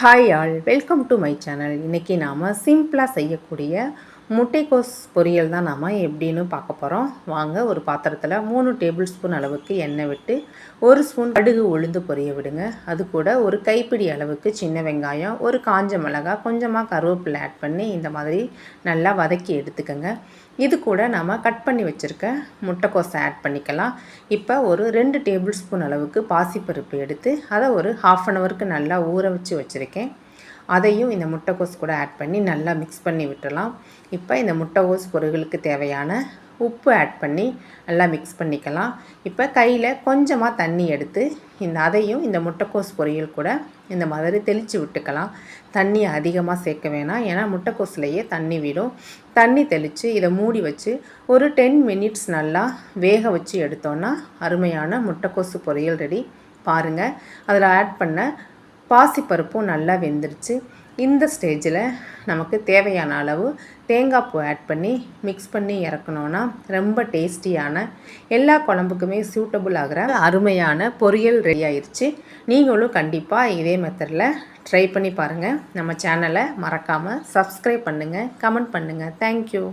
Hi all, welcome to my channel. இன்றைக்கி நாம் சிம்பிளாக செய்யக்கூடிய முட்டைக்கோஸ் பொரியல் தான் நாம் எப்படின்னு பார்க்க போகிறோம். வாங்க, ஒரு பாத்திரத்தில் 3 டேபிள் ஸ்பூன் அளவுக்கு எண்ணெய் விட்டு 1 ஸ்பூன் கடுகு உளுந்து பொரிய விடுங்க. அது கூட ஒரு கைப்பிடி அளவுக்கு சின்ன வெங்காயம், ஒரு காஞ்ச மிளகாய், கொஞ்சமாக கருவேப்பிலை ஆட் பண்ணி இந்த மாதிரி நல்லா வதக்கி எடுத்துக்கோங்க. இது கூட நாம் கட் பண்ணி வச்சுருக்க முட்டைக்கோஸை ஆட் பண்ணிக்கலாம். இப்போ ஒரு 2 டேபிள் ஸ்பூன் அளவுக்கு பாசிப்பருப்பு எடுத்து அதை ஒரு ½ அன் ஹவருக்கு நல்லா ஊற வச்சு வச்சுருக்கேன். அதையும் இந்த முட்டைக்கோஸ் கூட ஆட் பண்ணி நல்லா மிக்ஸ் பண்ணி விட்டுடலாம். இப்போ இந்த முட்டைக்கோஸ் பொரியலுக்கு தேவையான உப்பு ஆட் பண்ணி நல்லா மிக்ஸ் பண்ணிக்கலாம். இப்போ கையில் கொஞ்சமாக தண்ணி எடுத்து அதையும் இந்த முட்டைக்கோஸ் பொரியல் கூட இந்த மாதிரி தெளித்து விட்டுக்கலாம். தண்ணி அதிகமாக சேர்க்க வேணாம், ஏன்னா முட்டைக்கோஸ்லேயே தண்ணி விடும். தண்ணி தெளித்து இதை மூடி வச்சு ஒரு 10 மினிட்ஸ் நல்லா வேக வச்சு எடுத்தோன்னா அருமையான முட்டைக்கோஸ் பொரியல் ரெடி. பாருங்கள், அதில் ஆட் பண்ண பாசிப்பருப்பும் நல்லா வெந்துருச்சு. இந்த ஸ்டேஜில் நமக்கு தேவையான அளவு தேங்காய் பூ ஆட் பண்ணி மிக்ஸ் பண்ணி இறக்கணுன்னா ரொம்ப டேஸ்டியான, எல்லா குழம்புக்குமே சூட்டபுள் ஆகிற அருமையான பொரியல் ரெடி ஆயிடுச்சு. நீங்களும் கண்டிப்பாக இதே மெத்தடில் ட்ரை பண்ணி பாருங்கள். நம்ம சேனலை மறக்காமல் சப்ஸ்கிரைப் பண்ணுங்கள், கமெண்ட் பண்ணுங்கள். தேங்க்யூ.